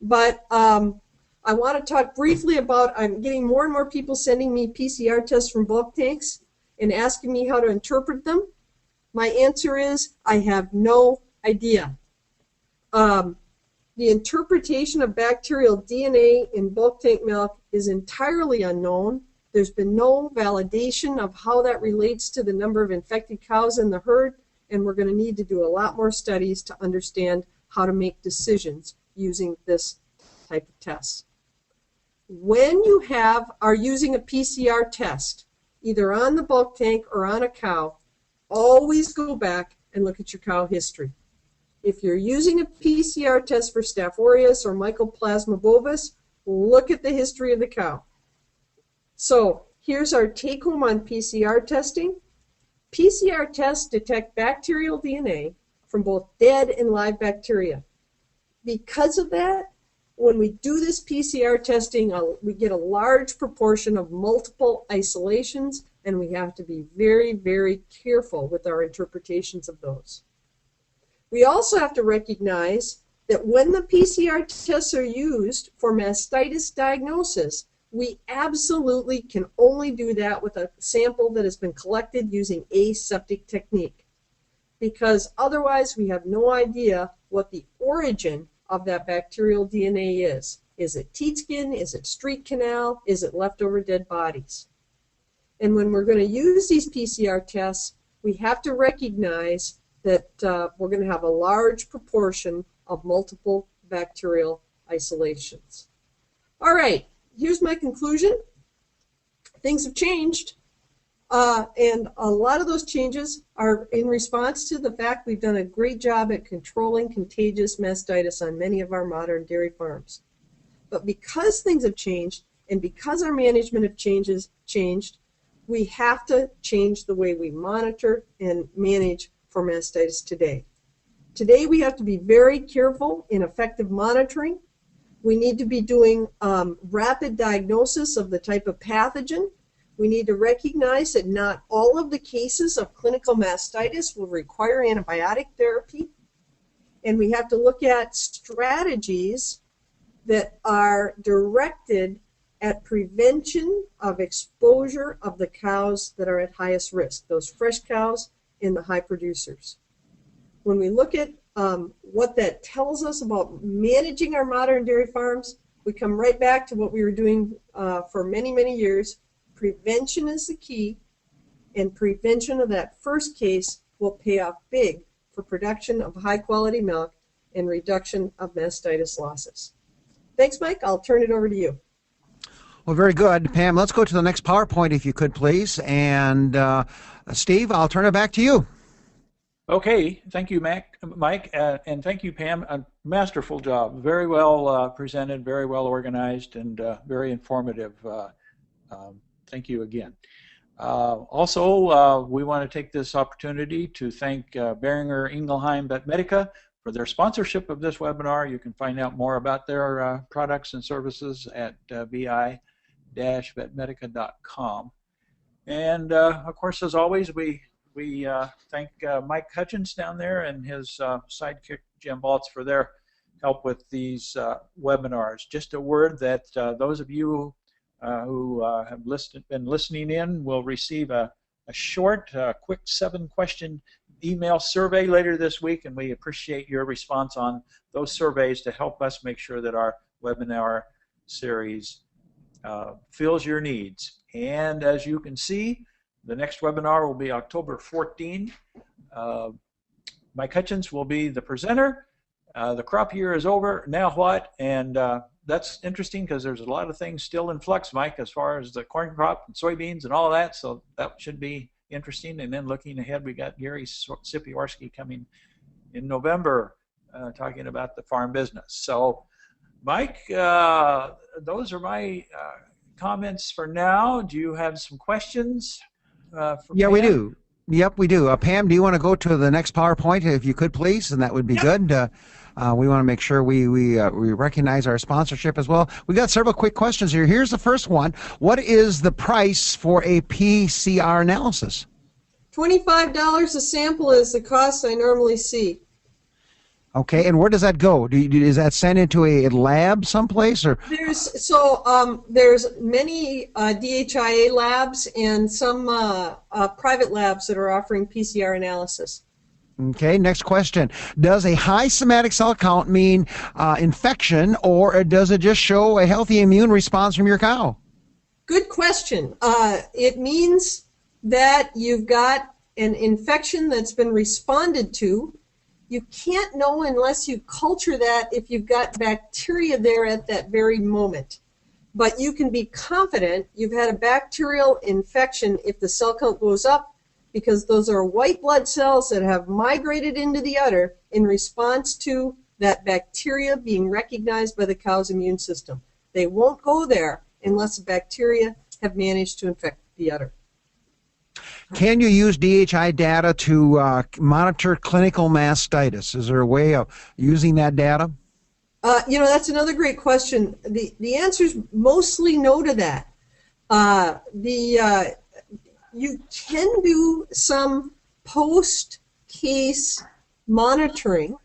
But I want to talk briefly about, I'm getting more and more people sending me PCR tests from bulk tanks and asking me how to interpret them. My answer is I have no idea. The interpretation of bacterial DNA in bulk tank milk is entirely unknown. There's been no validation of how that relates to the number of infected cows in the herd, and we're going to need to do a lot more studies to understand how to make decisions using this type of test. When you are using a PCR test, either on the bulk tank or on a cow, always go back and look at your cow history. If you're using a PCR test for Staph aureus or Mycoplasma bovis, look at the history of the cow. So here's our take-home on PCR testing. PCR tests detect bacterial DNA from both dead and live bacteria. Because of that, when we do this PCR testing, we get a large proportion of multiple isolations, and we have to be very, very careful with our interpretations of those. We also have to recognize that when the PCR tests are used for mastitis diagnosis, we absolutely can only do that with a sample that has been collected using aseptic technique, because otherwise we have no idea what the origin of that bacterial DNA is. Is it teat skin? Is it street canal? Is it leftover dead bodies? And when we're going to use these PCR tests, we have to recognize that we're going to have a large proportion of multiple bacterial isolations. All right, here's my conclusion. Things have changed, and a lot of those changes are in response to the fact we've done a great job at controlling contagious mastitis on many of our modern dairy farms. But because things have changed, and because our management of changed, we have to change the way we monitor and manage for mastitis today. Today we have to be very careful in effective monitoring. We need to be doing rapid diagnosis of the type of pathogen. We need to recognize that not all of the cases of clinical mastitis will require antibiotic therapy. And we have to look at strategies that are directed at prevention of exposure of the cows that are at highest risk, those fresh cows and the high producers. When we look at what that tells us about managing our modern dairy farms, we come right back to what we were doing for many, many years. Prevention is the key, and prevention of that first case will pay off big for production of high-quality milk and reduction of mastitis losses. Thanks, Mike. I'll turn it over to you. Well, very good. Pam, let's go to the next PowerPoint if you could, please. And Steve, I'll turn it back to you. Okay, thank you, Mike, and thank you, Pam. A masterful job. Very well presented, very well organized, and very informative. Thank you again. Also, we want to take this opportunity to thank Boehringer Ingelheim Vetmedica for their sponsorship of this webinar. You can find out more about their products and services at bi-vetmedica.com. And of course, as always, we thank Mike Hutchins down there and his sidekick Jim Baltz for their help with these webinars. Just a word that those of you who have been listening in will receive a short, quick 7-question email survey later this week, and we appreciate your response on those surveys to help us make sure that our webinar series fills your needs. And as you can see, the next webinar will be October 14. Mike Hutchins will be the presenter. The crop year is over. Now what? And that's interesting because there's a lot of things still in flux, Mike, as far as the corn crop and soybeans and all of that. So that should be interesting. And then looking ahead, we got Gary Sipiorski coming in November talking about the farm business. So, Mike, those are my comments for now. Do you have some questions? Yeah, Pam? We do. Yep, we do. Pam, do you want to go to the next PowerPoint if you could, please? And that would be good. We want to make sure we recognize our sponsorship as well. We got several quick questions here. Here's the first one. What is the price for a PCR analysis? $25 a sample is the cost I normally see. Okay, and where does that go? Is that sent into a lab someplace, or? There's many DHIA labs and some private labs that are offering PCR analysis. Okay, next question. Does a high somatic cell count mean infection, or does it just show a healthy immune response from your cow? Good question. It means that you've got an infection that's been responded to. You can't know unless you culture that if you've got bacteria there at that very moment. But you can be confident you've had a bacterial infection if the cell count goes up, because those are white blood cells that have migrated into the udder in response to that bacteria being recognized by the cow's immune system. They won't go there unless the bacteria have managed to infect the udder. Can you use DHI data to monitor clinical mastitis? Is there a way of using that data? That's another great question. The answer is mostly no to that. You can do some post-case monitoring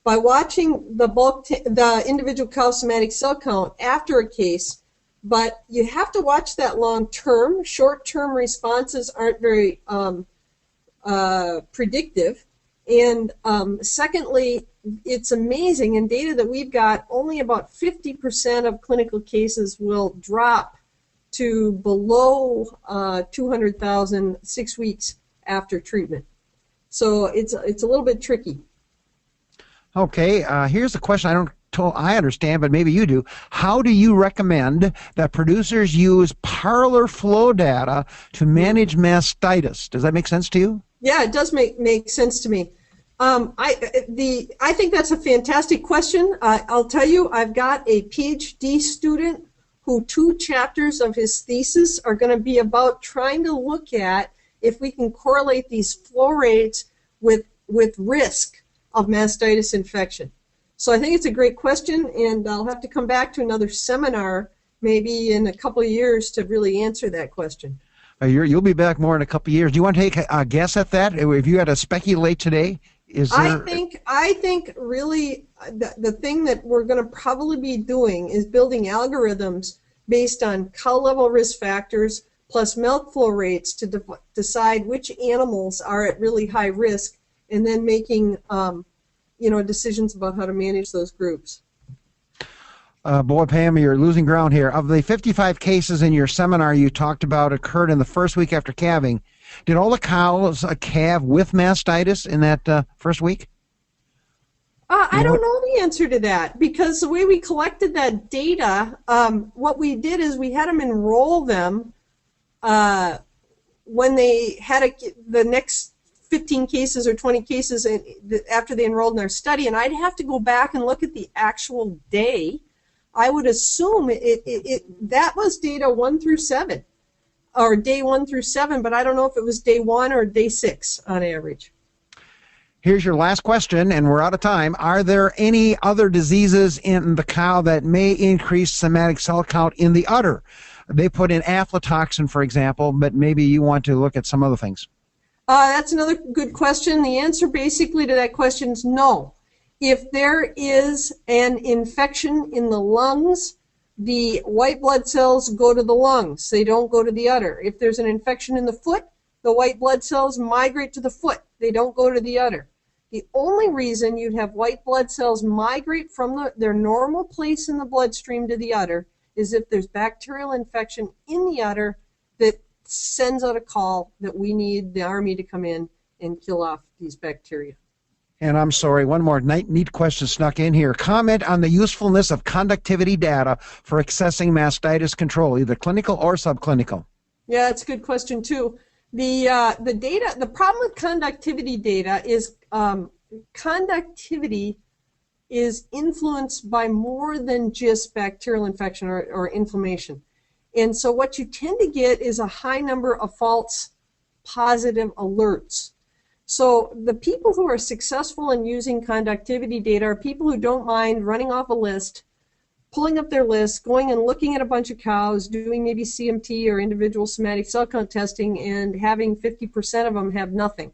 by watching the individual cow somatic cell count after a case, but you have to watch that long term. Short-term responses aren't very predictive. And secondly, it's amazing, in data that we've got, only about 50% of clinical cases will drop to below 200,000 6 weeks after treatment. So it's a little bit tricky. Okay, here's the question I understand, but maybe you do. How do you recommend that producers use parlor flow data to manage mastitis? Does that make sense to you? Yeah, it does make sense to me. I think that's a fantastic question. I'll tell you, I've got a PhD student who 2 chapters of his thesis are going to be about trying to look at if we can correlate these flow rates with risk of mastitis infection. So I think it's a great question, and I'll have to come back to another seminar maybe in a couple of years to really answer that question. You'll be back more in a couple of years. Do you want to take a guess at that? If you had to speculate today, is there... I think really the thing that we're going to probably be doing is building algorithms based on cow level risk factors plus milk flow rates to decide which animals are at really high risk, and then making decisions about how to manage those groups. Boy, Pam, you're losing ground here. Of the 55 cases in your seminar you talked about occurred in the first week after calving, Did all the cows calve with mastitis in that first week? I don't know the answer to that, because the way we collected that data, what we did is we had them enroll them when they had the next 15 cases or 20 cases after they enrolled in our study, and I'd have to go back and look at the actual day. I would assume that was data 1 through 7, or day 1 through 7, but I don't know if it was day 1 or day 6 on average. Here's your last question, and we're out of time. Are there any other diseases in the cow that may increase somatic cell count in the udder? They put in aflatoxin, for example, but maybe you want to look at some other things. That's another good question. The answer basically to that question is no. If there is an infection in the lungs, the white blood cells go to the lungs. They don't go to the udder. If there's an infection in the foot, the white blood cells migrate to the foot. They don't go to the udder. The only reason you'd have white blood cells migrate from their normal place in the bloodstream to the udder is if there's bacterial infection in the udder that sends out a call that we need the Army to come in and kill off these bacteria. And I'm sorry, one more neat question snuck in here. Comment on the usefulness of conductivity data for accessing mastitis control, either clinical or subclinical. Yeah, that's a good question too. The data, the problem with conductivity data is conductivity is influenced by more than just bacterial infection or inflammation. And so what you tend to get is a high number of false positive alerts. So the people who are successful in using conductivity data are people who don't mind running off a list, pulling up their list, going and looking at a bunch of cows, doing maybe CMT or individual somatic cell count testing, and having 50% of them have nothing.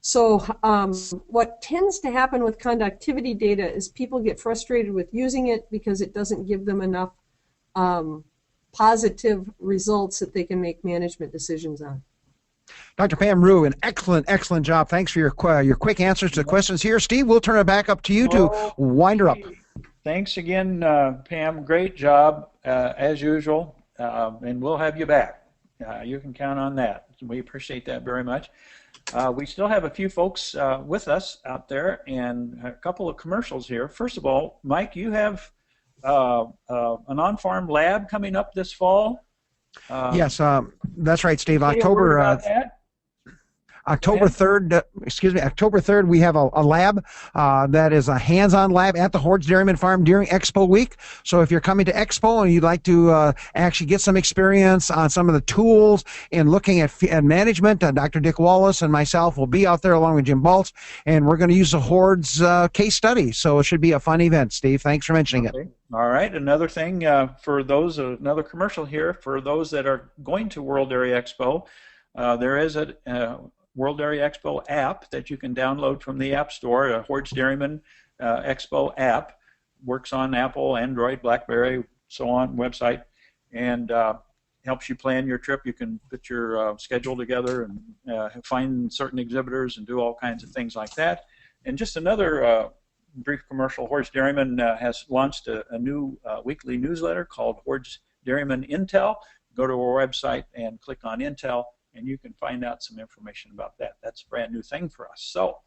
So what tends to happen with conductivity data is people get frustrated with using it because it doesn't give them enough positive results that they can make management decisions on. Dr. Pam Ruegg, an excellent job. Thanks for your quick answers to the questions here. Steve, we'll turn it back up to you to wind her up. Thanks again, Pam. Great job, as usual, and we'll have you back. You can count on that. We appreciate that very much. We still have a few folks with us out there, and a couple of commercials here. First of all, Mike, you have an on-farm lab coming up this fall. Yes, that's right, Steve. October 3rd, we have a lab that is a hands-on lab at the Hoard's Dairyman Farm during Expo Week. So if you're coming to Expo and you'd like to actually get some experience on some of the tools and looking at management, Dr. Dick Wallace and myself will be out there along with Jim Baltz, and we're going to use the Hoard's case study. So it should be a fun event, Steve. Thanks for mentioning it. All right, another thing for those, another commercial here, for those that are going to World Dairy Expo, there is a World Dairy Expo app that you can download from the App Store, a Hoard's Dairyman Expo app. Works on Apple, Android, BlackBerry, so on, website, and helps you plan your trip. You can put your schedule together and find certain exhibitors and do all kinds of things like that. And just another brief commercial, Hoard's Dairyman has launched a new weekly newsletter called Hoard's Dairyman Intel. Go to our website and click on Intel, and you can find out some information about that. That's a brand new thing for us. So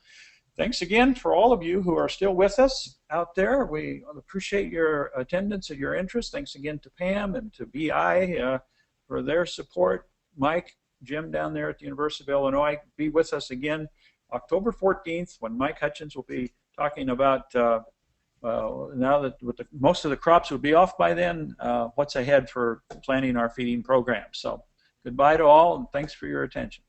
thanks again for all of you who are still with us out there. We appreciate your attendance and your interest. Thanks again to Pam and to BI for their support. Mike, Jim down there at the University of Illinois, be with us again October 14th when Mike Hutchins will be talking about, now that most of the crops will be off by then, what's ahead for planning our feeding program. So goodbye to all, and thanks for your attention.